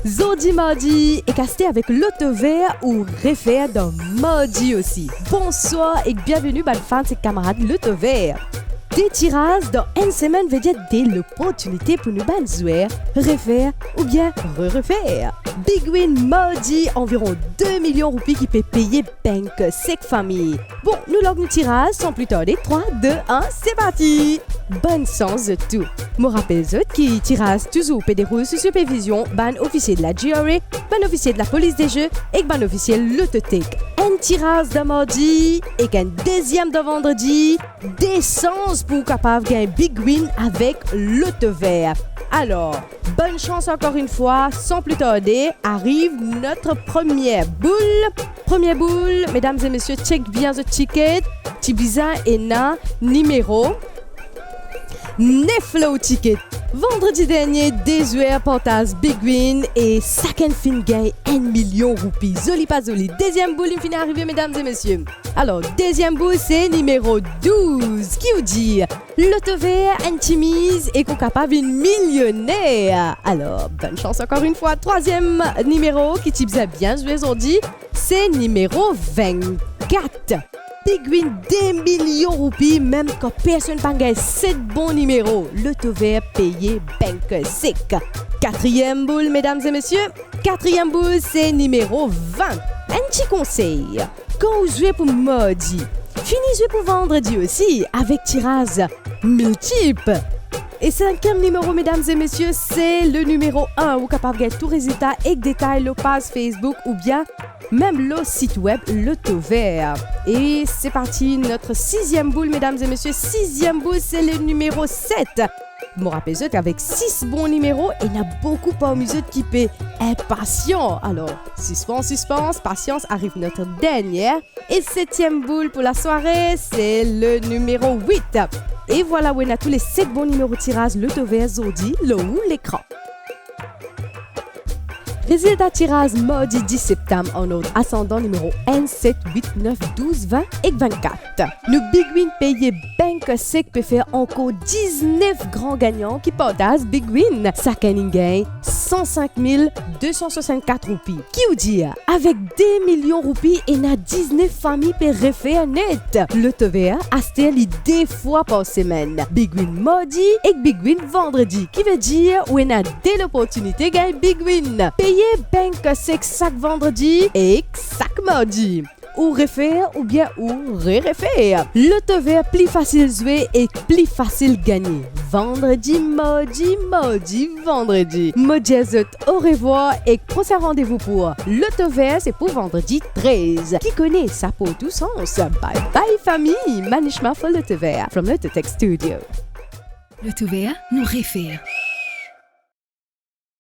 Zodi mardi est casté avec l'auto vert ou réfère dans mardi aussi. Bonsoir et bienvenue bal fans et camarades l'auto vert. Des tirages dans une semaine veut dire dès l'opportunité pour nous ban jouer, refaire ou bien re-refaire. Big win mardi, environ 2 millions de roupies qui peut payer bank sec famille. Bon, nous log nous tirage sans plus tarder. 3, 2, 1, c'est parti! Bonne chance de tout. Me rappelle qui tirage toujours peut dérouler sous supervision, ban officier de la GRA, ban officier de la police des jeux et ban officier l'autotech. Un tirage de mardi et qu'un deuxième de vendredi. Des chances pour capable gagner big win avec l'auto vert. Alors, bonne chance encore une fois, sans plus tarder, arrive notre première boule. Première boule, mesdames et messieurs, check bien the ticket. Tibiza et na numéro 9 le ticket. Vendredi dernier, des joueurs portage Big Win et second fin gagne 1 million de roupies. Joli pas joli. Deuxième boule, il finit arriver, mesdames et messieurs. Alors, deuxième boule, c'est numéro 12. Qui vous dit? L'auto vert, intimise et qu'on capable une millionnaire. Alors, bonne chance encore une fois. Troisième numéro qui type bien joué aujourd'hui, c'est numéro 24. Big win 2 millions de roupies, même quand personne n'a gagné 7 bons numéros. L'auto vert payé bank sec. Quatrième boule, mesdames et messieurs. Quatrième boule, c'est numéro 20. Un petit conseil. Quand vous jouez pour mardi, finissez pour vendredi aussi avec tirage multiple. Et cinquième numéro, mesdames et messieurs, c'est le numéro 1. Vous êtes capable de gagner tout résultat et détails, le page Facebook ou bien même le site web l'auto vert. Et c'est parti, notre sixième boule, mesdames et messieurs. Sixième boule, c'est le numéro 7. Je me rappelle qu'avec 6 bons numéros, il y a beaucoup parmi eux qui paient impatient. Alors, suspense, patience, arrive notre dernière. Et septième boule pour la soirée, c'est le numéro 8. Et voilà où on a tous les 7 bons numéros de tirage, l'auto vert, Zordi, le ou l'écran. Résultat tirage mardi 10 septembre en ordre ascendant numéro 1, 7, 8, 9, 12, 20 et 24. Le Big Win payé bank sec peut faire encore 19 grands gagnants qui partagent Big Win. Second gain 105 264 roupies. Qui vous dit? Avec 2 millions de roupies, il y a 19 familles pour refaire net. L'auto vert a deux fois par semaine. Big Win mardi et Big Win vendredi. Qui veut dire où il y a dès l'opportunité de gagner Big Win. Payez bank sec chaque vendredi et chaque mardi. Ou refaire ou bien ou re-refaire. L'auto vert plus facile jouer et plus facile gagner. Vendredi, mardi, vendredi. Modiazot, au revoir et prochain rendez-vous pour l'auto vert, c'est pour vendredi 13. Qui connaît ça pour tout sens? Bye bye famille. Manishma for l'auto vert from l'Autotech Studio. L'auto vert nous réfère.